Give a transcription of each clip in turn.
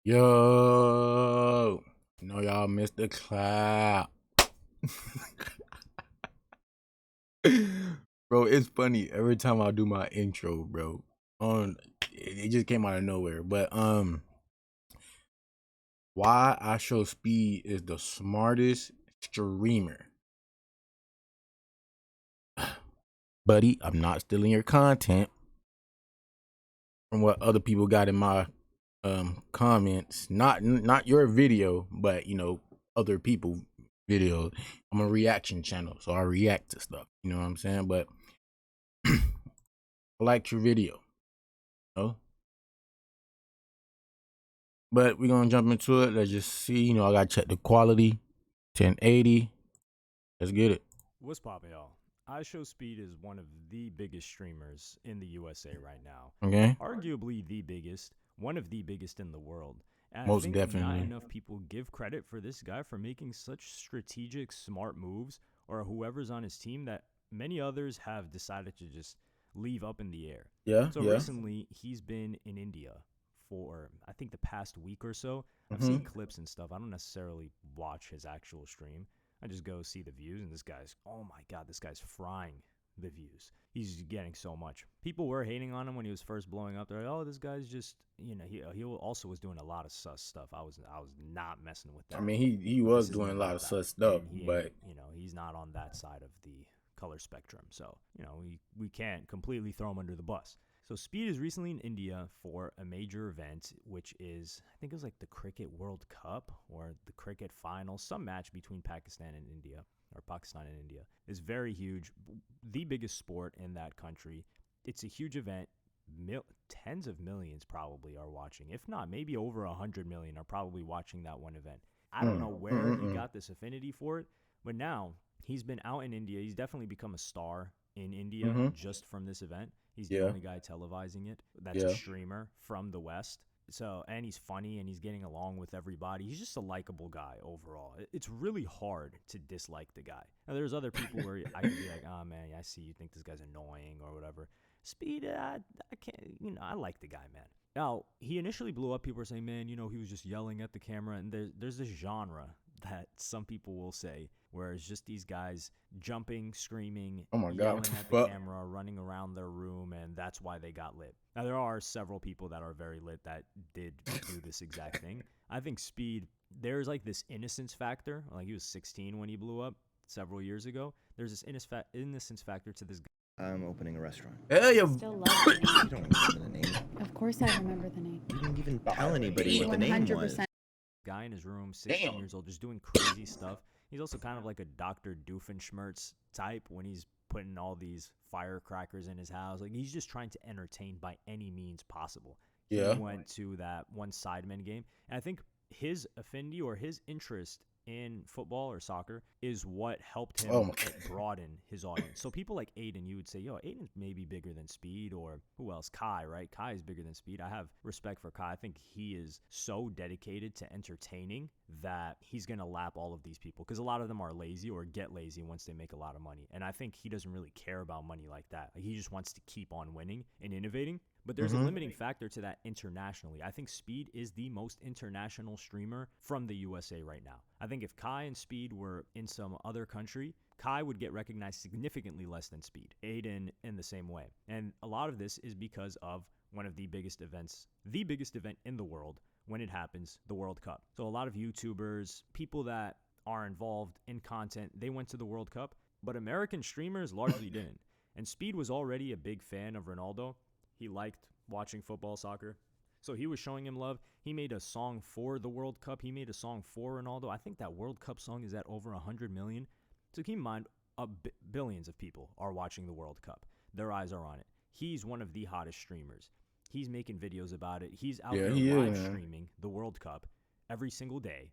Yo, know y'all missed the clap. Bro, it's funny every time I do my intro, bro. It just came out of nowhere. But why IShowSpeed is the smartest streamer. Buddy, I'm not stealing your content from what other people got in my comments. Not your video, but other people videos. I'm a reaction channel, so I react to stuff. You know what I'm saying? But I liked your video. No? But we're gonna jump into it. Let's just see. I gotta check the quality. 1080. Let's get it. What's poppin', y'all? IShowSpeed is one of the biggest streamers in the USA right now. Okay. Arguably the biggest, one of the biggest in the world. And Most I think definitely. not enough people give credit for this guy for making such strategic, smart moves, or whoever's on his team that many others have decided to just leave up in the air. Yeah. So recently, he's been in India for, I think, the past week or so. I've seen clips and stuff. I don't necessarily watch his actual stream. I just go see the views, and this guy's, oh my God, this guy's frying the views. He's getting so much. People were hating on him when he was first blowing up. They're like, oh, this guy's just, he also was doing a lot of sus stuff. I was not messing with that. I mean, he was doing a lot of sus stuff, but he's not on that side of the color spectrum. So, we can't completely throw him under the bus. So Speed is recently in India for a major event, which is, I think it was like the Cricket World Cup or the Cricket Final, some match between Pakistan and India, or Pakistan and India. Is very huge, the biggest sport in that country. It's a huge event. Tens of millions probably are watching. If not, maybe over 100 million are probably watching that one event. I don't know where he got this affinity for it, but now he's been out in India. He's definitely become a star in India just from this event. He's the only guy televising it that's a streamer from the West. So, and he's funny and he's getting along with everybody. He's just a likable guy overall. It's really hard to dislike the guy. Now, there's other people where I can be like, oh man, I see you think this guy's annoying or whatever. Speed, I can't, I like the guy, man. Now, he initially blew up. People were saying, man, he was just yelling at the camera. And there's this genre that some people will say where it's just these guys jumping, screaming, yelling at the camera, running around their room, and that's why they got lit. Now, there are several people that are very lit that did do this exact thing. I think Speed, there's like this innocence factor. Like he was 16 when he blew up several years ago. There's this innocence factor to this guy. I'm opening a restaurant. Hey, I still love the name. You don't remember the name. Of course I remember the name. You didn't even tell anybody what the name was. 100%. Guy in his room, 16 years old, just doing crazy stuff. He's also kind of like a Dr. Doofenshmirtz type when he's putting all these firecrackers in his house. Like he's just trying to entertain by any means possible. He went to that one Sidemen game, and I think his affinity or his interest in football or soccer is what helped him broaden his audience. So people like Aiden, you would say, yo, Aiden's maybe bigger than Speed, or who else? Kai, right? Kai is bigger than Speed. I have respect for Kai. I think he is so dedicated to entertaining that he's going to lap all of these people because a lot of them are lazy or get lazy once they make a lot of money. And I think he doesn't really care about money like that. Like, he just wants to keep on winning and innovating. But there's a limiting factor to that internationally. I think Speed is the most international streamer from the USA right now. I think if Kai and Speed were in some other country, Kai would get recognized significantly less than Speed. Aiden in the same way. And a lot of this is because of one of the biggest events, the biggest event in the world when it happens, the World Cup. So a lot of YouTubers, people that are involved in content, they went to the World Cup, but American streamers largely didn't. And Speed was already a big fan of Ronaldo. He liked watching football, soccer. So he was showing him love. He made a song for the World Cup. He made a song for Ronaldo. I think that World Cup song is at over 100 million. So keep in mind, billions of people are watching the World Cup. Their eyes are on it. He's one of the hottest streamers. He's making videos about it. He's out there live streaming the World Cup every single day.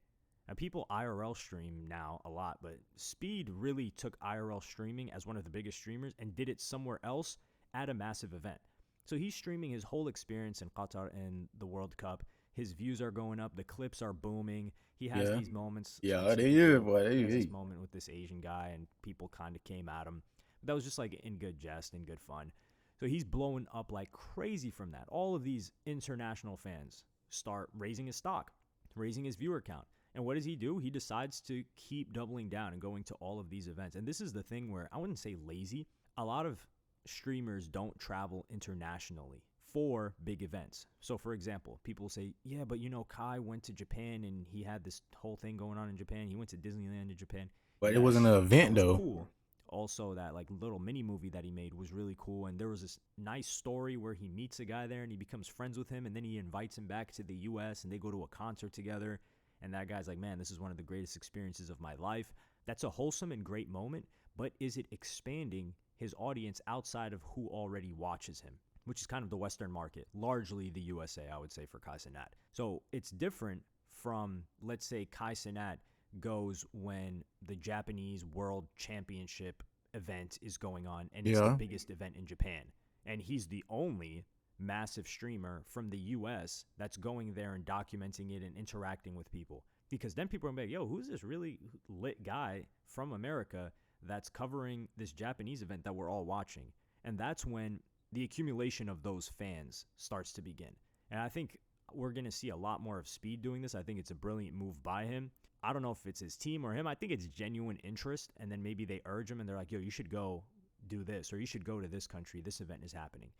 And people IRL stream now a lot, but Speed really took IRL streaming as one of the biggest streamers and did it somewhere else at a massive event. So he's streaming his whole experience in Qatar and the World Cup. His views are going up. The clips are booming. He has these moments. Yeah, they is, boy. He has this moment with this Asian guy, and people kind of came at him. But that was just like in good jest and good fun. So he's blowing up like crazy from that. All of these international fans start raising his stock, raising his viewer count. And what does he do? He decides to keep doubling down and going to all of these events. And this is the thing where I wouldn't say lazy. A lot of streamers don't travel internationally for big events. So, for example, people say, yeah, but Kai went to Japan and he had this whole thing going on in Japan. He went to Disneyland in Japan. But it wasn't an event, that was though. Cool. Also, that like little mini movie that he made was really cool. And there was this nice story where he meets a guy there and he becomes friends with him. And then he invites him back to the U.S. and they go to a concert together. And that guy's like, man, this is one of the greatest experiences of my life. That's a wholesome and great moment. But is it expanding his audience outside of who already watches him, which is kind of the Western market, largely the USA, I would say, for Kai Cenat. So it's different from, let's say, Kai Cenat goes when the Japanese World Championship event is going on, and it's the biggest event in Japan. And he's the only massive streamer from the US that's going there and documenting it and interacting with people. Because then people are going to be like, yo, who's this really lit guy from America that's covering this Japanese event that we're all watching? And that's when the accumulation of those fans starts to begin. And I think we're going to see a lot more of Speed doing this. I think it's a brilliant move by him. I don't know if it's his team or him. I think it's genuine interest. And then maybe they urge him and they're like, yo, you should go do this, or you should go to this country. This event is happening.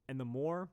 And the more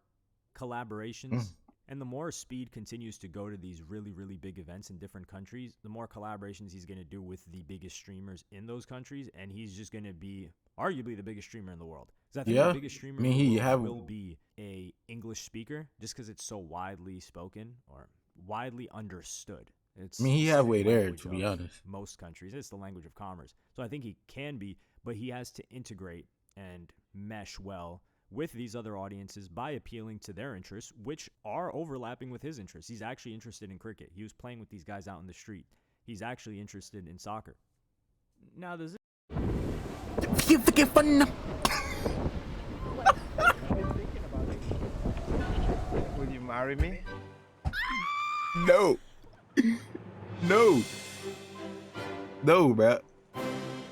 collaborations and the more Speed continues to go to these really, really big events in different countries, the more collaborations he's going to do with the biggest streamers in those countries. And he's just going to be arguably the biggest streamer in the world. Because I think the biggest streamer in the world will be a English speaker, just because it's so widely spoken or widely understood. He have way there, to be honest. Most countries, it's the language of commerce. So I think he can be, but he has to integrate and mesh well with these other audiences by appealing to their interests, which are overlapping with his interests. He's actually interested in cricket. He was playing with these guys out in the street. He's actually interested in soccer. Now, does Will you marry me? No. No. No, bro.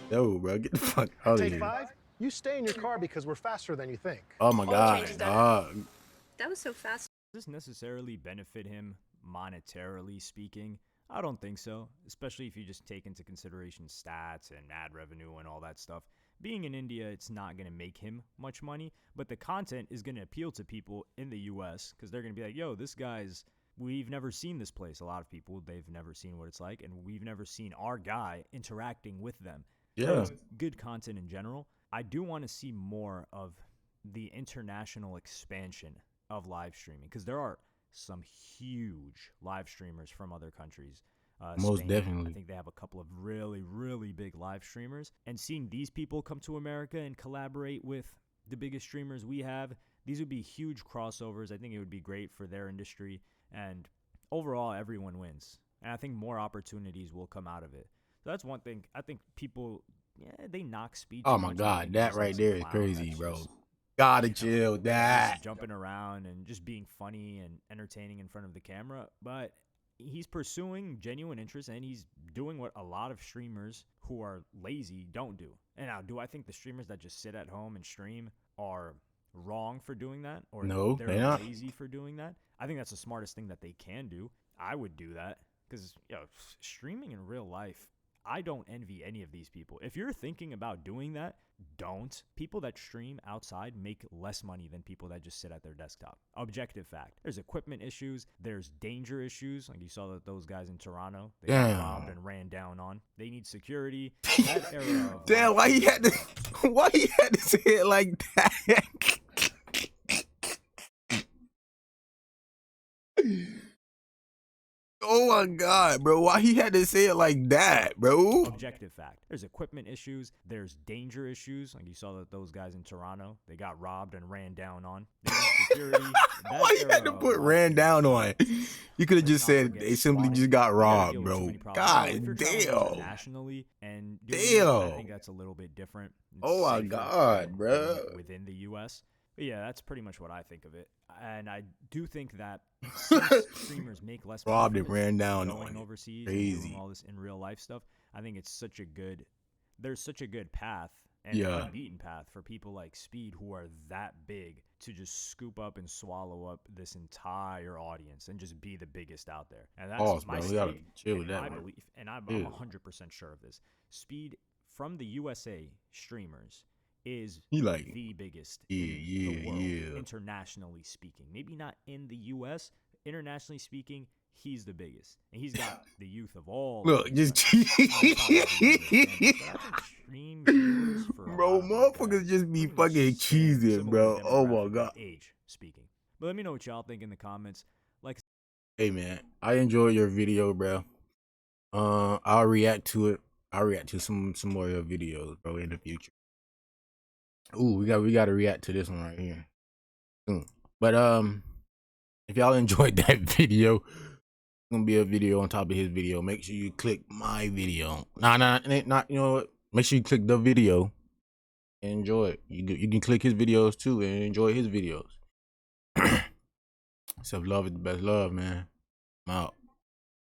No, bro. Get the fuck out of Take here. 5. You stay in your car because we're faster than you think. Oh my God. That was so fast. Does this necessarily benefit him monetarily speaking? I don't think so, especially if you just take into consideration stats and ad revenue and all that stuff. Being in India, it's not going to make him much money, but the content is going to appeal to people in the US because they're going to be like, yo, this guy's, we've never seen this place. A lot of people, they've never seen what it's like, and we've never seen our guy interacting with them. Yeah. So it's good content in general. I do want to see more of the international expansion of live streaming because there are some huge live streamers from other countries. Most Spain, definitely. I think they have a couple of really, really big live streamers. And seeing these people come to America and collaborate with the biggest streamers we have, these would be huge crossovers. I think it would be great for their industry. And overall, everyone wins. And I think more opportunities will come out of it. So that's one thing. I think people, they knock Speed. Oh my God, that right there is crazy, bro. Gotta chill, that. Jumping around and just being funny and entertaining in front of the camera. But he's pursuing genuine interest, and he's doing what a lot of streamers who are lazy don't do. And now, do I think the streamers that just sit at home and stream are wrong for doing that? Or No, they're they're not. lazy for doing that? I think that's the smartest thing that they can do. I would do that because streaming in real life, I don't envy any of these people. If you're thinking about doing that, don't. People that stream outside make less money than people that just sit at their desktop. Objective fact. There's equipment issues. There's danger issues. Like you saw that those guys in Toronto, they got robbed and ran down on. They need security. That era of Damn, why he had to say it like that? Oh my God, bro. Why he had to say it like that, bro? Objective fact. There's equipment issues. There's danger issues. Like you saw that those guys in Toronto, they got robbed and ran down on. They need security. Why you had to put ran down on? You could have just said they simply just got robbed, bro. God damn. Nationally and Damn. I think that's a little bit different. It's Oh my safer God, bro. within the U.S. But yeah, that's pretty much what I think of it. And I do think that since streamers make less money Robbed from and it, ran down going on. overseas, and Crazy. doing all this in real life stuff, I think it's such a good. There's such a good path and Yeah. unbeaten path for people like Speed who are that big to just scoop up and swallow up this entire audience and just be the biggest out there. And that's Pause, my bro. We gotta stake, chill and with that, my man. belief, and I'm Chill. 100% sure of this. Speed from the USA streamers is He like, the biggest yeah, in the world, yeah. internationally speaking. Maybe not in the US, internationally speaking, he's the biggest. And he's got the youth of all. Look, just bro, motherfuckers just be fucking cheesing, bro. Oh my god. Age speaking. But let me know what y'all think in the comments. Like, hey man, I enjoyed your video, bro. I'll react to it. I'll react to some more of your videos, bro, in the future. Ooh, we gotta react to this one right here soon. But if y'all enjoyed that video, it's gonna be a video on top of his video. Make sure you click my video. Not you know what? Make sure you click the video and enjoy it. You can click his videos too and enjoy his videos. Self love is the best love, man. I'm out.